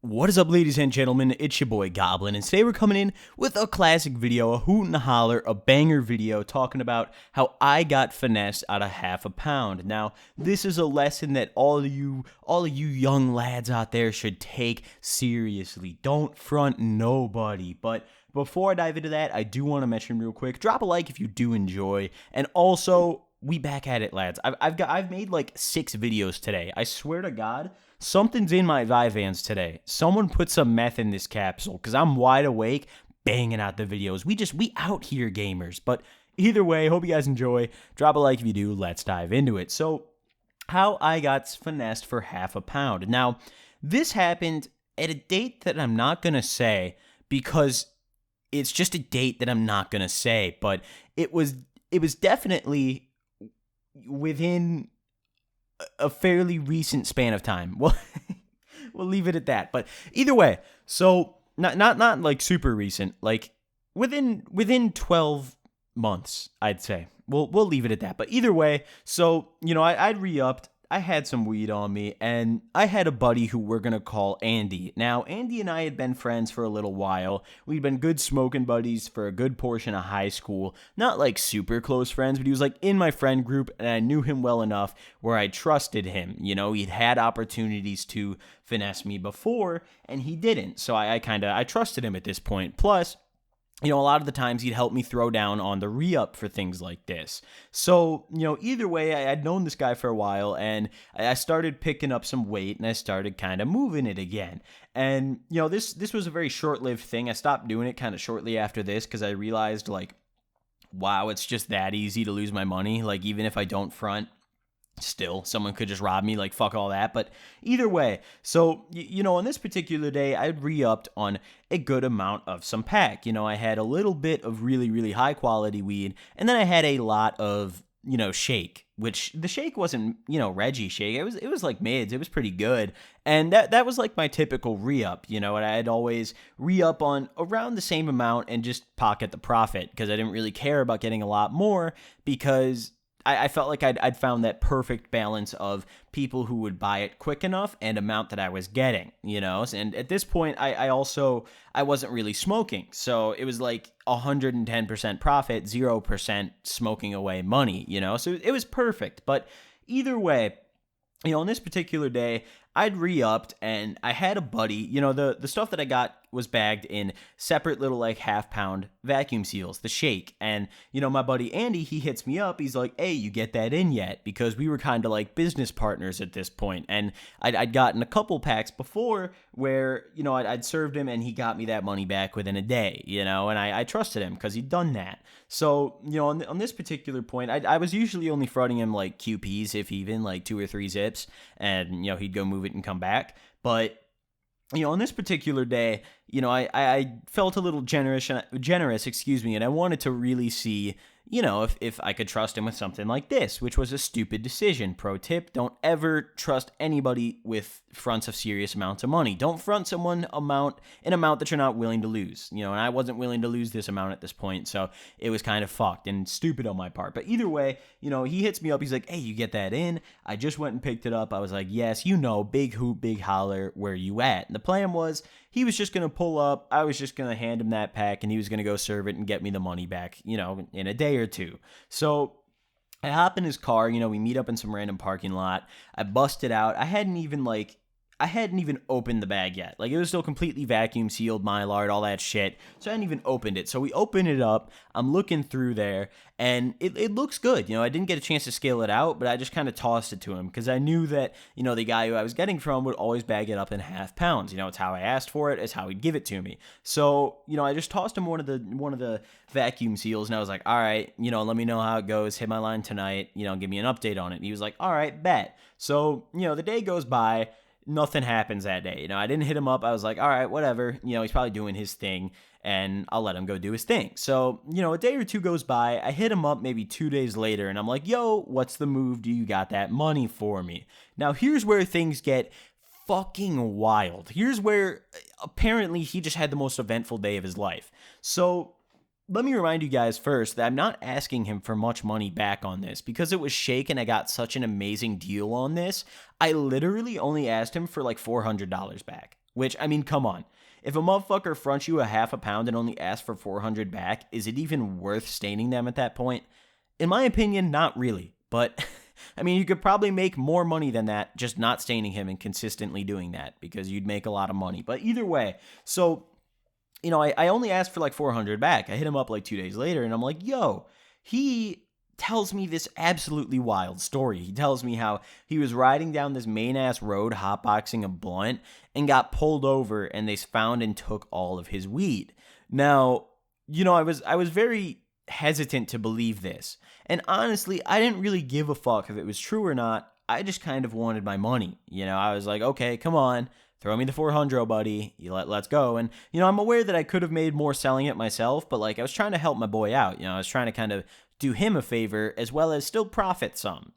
What is up, ladies and gentlemen? It's your boy Goblin, and today we're coming in with a classic video, a hoot and a holler, a banger video talking about how I got finessed out of £1/2. Now, this is a lesson that all of you young lads out there should take seriously. Don't front nobody. But before I dive into that, I do want to mention real quick, drop a like if you do enjoy, and also we back at it, lads. I've made like 6 videos today. I swear to God. Something's in my Vyvanse today. Someone put some meth in this capsule because I'm wide awake banging out the videos. We out here, gamers. But either way, hope you guys enjoy. Drop a like if you do. Let's dive into it. So, how I got finessed for £1/2. Now, this happened at a date that I'm not going to say because it's just a date that I'm not going to say. But it was definitely within a fairly recent span of time. Well, we'll leave it at that. But either way, so not like super recent, like within 12 months, I'd say. We'll leave it at that. But either way, so I'd re-upped. I had some weed on me, and I had a buddy who we're going to call Andy. Now, Andy and I had been friends for a little while. We'd been good smoking buddies for a good portion of high school. Not like super close friends, but he was like in my friend group, and I knew him well enough where I trusted him. He'd had opportunities to finesse me before, and he didn't. So I trusted him at this point. Plus, a lot of the times he'd help me throw down on the re-up for things like this. So, either way, I'd known this guy for a while, and I started picking up some weight, and I started kind of moving it again. And, this was a very short-lived thing. I stopped doing it kind of shortly after this because I realized, like, wow, it's just that easy to lose my money. Like, even if I don't front, still, someone could just rob me, like, fuck all that. But either way, so, on this particular day, I'd re-upped on a good amount of some pack. I had a little bit of really, really high quality weed, and then I had a lot of, shake, which the shake wasn't, Reggie shake. It was like mids. It was pretty good. And that was like my typical re-up, and I'd always re-up on around the same amount and just pocket the profit because I didn't really care about getting a lot more because I felt like I'd found that perfect balance of people who would buy it quick enough and amount that I was getting, And at this point, I wasn't really smoking. So it was like 110% profit, 0% smoking away money, So it was perfect. But either way, on this particular day, I'd re-upped and I had a buddy, the stuff that I got was bagged in separate little like £1/2 vacuum seals, the shake. And, my buddy Andy, he hits me up. He's like, hey, you get that in yet? Because we were kind of like business partners at this point. And I'd gotten a couple packs before where, I'd served him and he got me that money back within a day, and I trusted him because he'd done that. So, on this particular point, I was usually only fronting him like QPs, if even like 2 or 3 zips, and, he'd go move it and come back. But on this particular day, I felt a little generous, and I wanted to really see, if I could trust him with something like this, which was a stupid decision. Pro tip, don't ever trust anybody with fronts of serious amounts of money. Don't front someone an amount that you're not willing to lose, and I wasn't willing to lose this amount at this point, so it was kind of fucked and stupid on my part. But either way, he hits me up, he's like, hey, you get that in? I just went and picked it up. I was like, yes, big hoop, big holler, where you at? And the plan was, he was just going to pull up, I was just going to hand him that pack, and he was going to go serve it and get me the money back, in a day or two. So I hop in his car, we meet up in some random parking lot. I bust it out. I hadn't even opened the bag yet. Like, it was still completely vacuum sealed, Mylar, all that shit. So I hadn't even opened it. So we open it up. I'm looking through there, and it looks good. I didn't get a chance to scale it out, but I just kind of tossed it to him because I knew that, the guy who I was getting from would always bag it up in £1/2. It's how I asked for it. It's how he'd give it to me. So, I just tossed him one of the vacuum seals, and I was like, all right, let me know how it goes. Hit my line tonight, give me an update on it. And he was like, all right, bet. So, the day goes by. Nothing happens that day. I didn't hit him up. I was like, all right, whatever. He's probably doing his thing, and I'll let him go do his thing. So, a day or two goes by. I hit him up maybe 2 days later, and I'm like, yo, what's the move? Do you got that money for me? Now, here's where things get fucking wild. Here's where apparently he just had the most eventful day of his life. So let me remind you guys first that I'm not asking him for much money back on this because it was shake and I got such an amazing deal on this. I literally only asked him for like $400 back. Which, I mean, come on. If a motherfucker fronts you a half a pound and only asks for 400 back, is it even worth staining them at that point? In my opinion, not really. But, I mean, you could probably make more money than that just not staining him and consistently doing that because you'd make a lot of money. But either way, so, I only asked for like 400 back. I hit him up like 2 days later and I'm like, yo, he tells me this absolutely wild story. He tells me how he was riding down this main ass road hotboxing a blunt and got pulled over and they found and took all of his weed. Now, I was very hesitant to believe this. And honestly, I didn't really give a fuck if it was true or not. I just kind of wanted my money. I was like, okay, come on. Throw me the 400, buddy. Let's go. And, I'm aware that I could have made more selling it myself, but like I was trying to help my boy out. I was trying to kind of do him a favor as well as still profit some,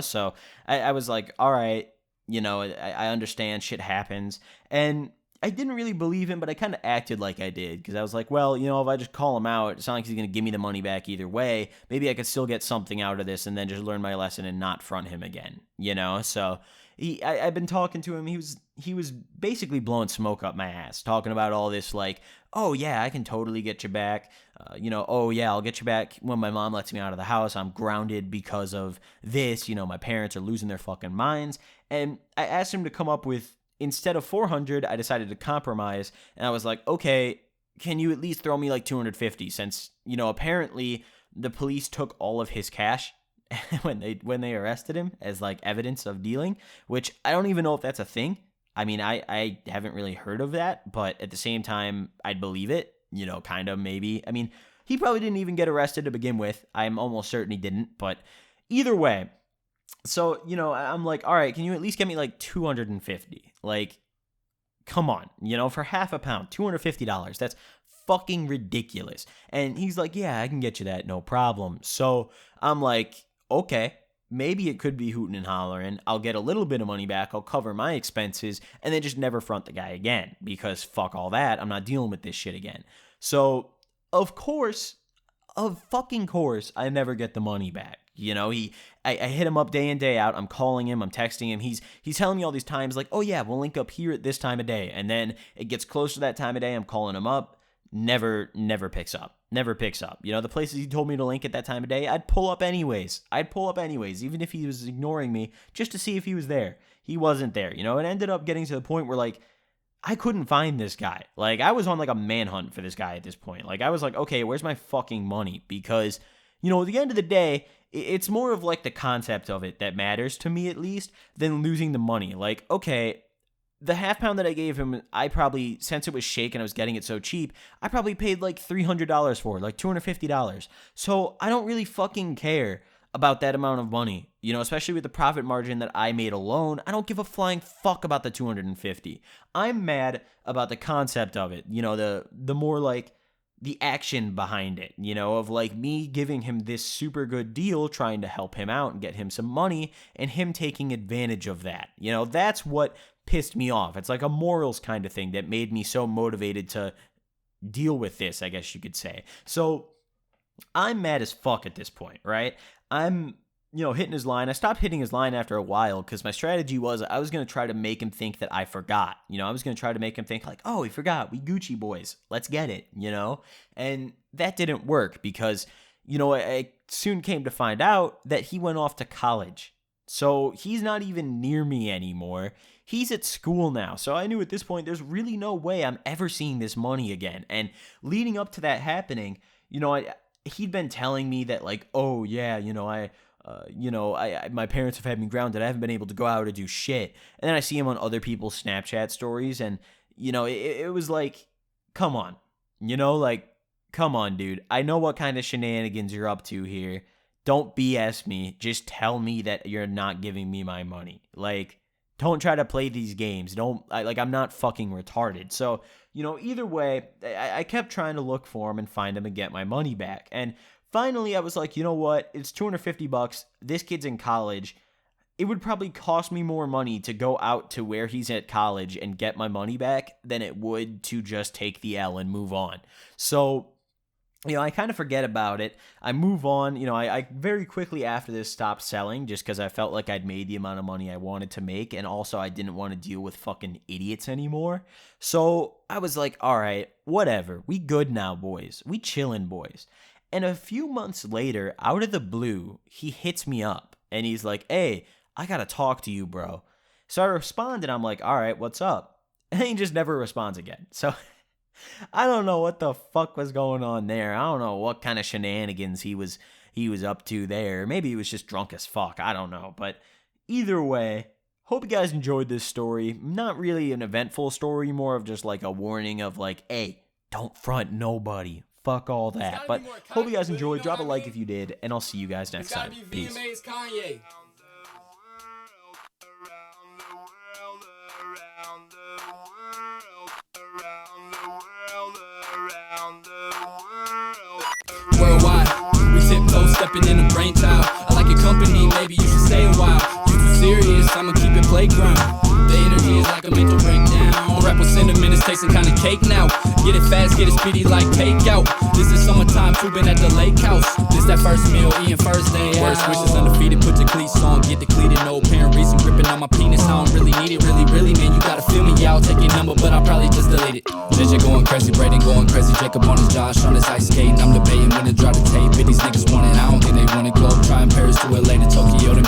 So I was like, all right, I understand shit happens. And I didn't really believe him, but I kind of acted like I did because I was like, well, if I just call him out, it's not like he's going to give me the money back either way. Maybe I could still get something out of this and then just learn my lesson and not front him again, So I've been talking to him. He was basically blowing smoke up my ass, talking about all this like, oh yeah, I can totally get you back. Oh yeah, I'll get you back when my mom lets me out of the house. I'm grounded because of this. My parents are losing their fucking minds. And I asked him to come up with, instead of 400, I decided to compromise. And I was like, okay, can you at least throw me like 250 since, apparently the police took all of his cash when they arrested him as like evidence of dealing, which I don't even know if that's a thing. I mean, I haven't really heard of that, but at the same time, I'd believe it, kind of maybe. I mean, he probably didn't even get arrested to begin with. I'm almost certain he didn't, but either way. So, I'm like, all right, can you at least get me like 250? Like, come on, for half a pound, $250. That's fucking ridiculous. And he's like, yeah, I can get you that, no problem. So I'm like, okay, maybe it could be hooting and hollering. I'll get a little bit of money back. I'll cover my expenses and then just never front the guy again because fuck all that. I'm not dealing with this shit again. So, of fucking course, I never get the money back. I hit him up day in, day out. I'm calling him. I'm texting him. He's telling me all these times like, oh yeah, we'll link up here at this time of day. And then it gets close to that time of day. I'm calling him up. Never picks up. Never picks up. The places he told me to link at that time of day, I'd pull up anyways. Even if he was ignoring me, just to see if he was there. He wasn't there. It ended up getting to the point where like, I couldn't find this guy. Like, I was on like a manhunt for this guy at this point. Like, I was like, okay, where's my fucking money? Because, at the end of the day, it's more of like the concept of it that matters to me at least than losing the money. Like, okay, the half pound that I gave him, I probably, since it was shaken, I was getting it so cheap, I probably paid like $300 for it, like $250. So I don't really fucking care about that amount of money, especially with the profit margin that I made alone. I don't give a flying fuck about the 250. I'm mad about the concept of it, the more like the action behind it, of like me giving him this super good deal, trying to help him out and get him some money and him taking advantage of that. That's what pissed me off. It's like a morals kind of thing that made me so motivated to deal with this, I guess you could say. So I'm mad as fuck at this point, right? I'm, hitting his line. I stopped hitting his line after a while because my strategy was I was going to try to make him think that I forgot. I was going to try to make him think like, oh, he forgot. We Gucci boys. Let's get it, And that didn't work because, I soon came to find out that he went off to college. So he's not even near me anymore. He's at school now. So I knew at this point there's really no way I'm ever seeing this money again. And leading up to that happening, he'd been telling me that like, oh yeah, my parents have had me grounded. I haven't been able to go out and do shit. And then I see him on other people's Snapchat stories and, it was like, come on, come on, dude. I know what kind of shenanigans you're up to here. Don't BS me. Just tell me that you're not giving me my money. Like, don't try to play these games. I'm not fucking retarded. So, either way, I kept trying to look for him and find him and get my money back. And finally, I was like, you know what? It's $250. This kid's in college. It would probably cost me more money to go out to where he's at college and get my money back than it would to just take the L and move on. So I kind of forget about it. I move on. I very quickly after this stopped selling just because I felt like I'd made the amount of money I wanted to make. And also I didn't want to deal with fucking idiots anymore. So I was like, all right, whatever. We good now, boys. We chillin', boys. And a few months later, out of the blue, he hits me up. And he's like, hey, I got to talk to you, bro. So I respond and I'm like, all right, what's up? And he just never responds again. So I don't know what the fuck was going on there. I don't know what kind of shenanigans he was up to there. Maybe he was just drunk as fuck. I don't know. But either way, hope you guys enjoyed this story. Not really an eventful story, more of just like a warning of like, hey, don't front nobody. Fuck all that. But hope you guys enjoyed. Drop a like if you did, and I'll see you guys next time. Peace. Worldwide, we tiptoe stepping in the brainchild. I like your company, maybe you should stay a while. You too serious, I'ma keep it playground. The energy is like a mental breakdown. Rap with cinnamon is tasting kinda cake now. Get it fast, get it speedy like takeout. This is summertime, tubing at the lake house. This that first meal, eating first day out. Worst wishes undefeated, put your cleats on, get depleted. No apparent reason, gripping on my penis. I don't really need it, really, man. You gotta feel me, yeah, I'll take your number, but I'll probably just delete it. JJ going crazy, Braden going crazy, Jacob on his Josh on his ice skating. I'm debating when to drop the tape, but these niggas want it. I don't think they want it. Globe trying Paris to LA to Tokyo to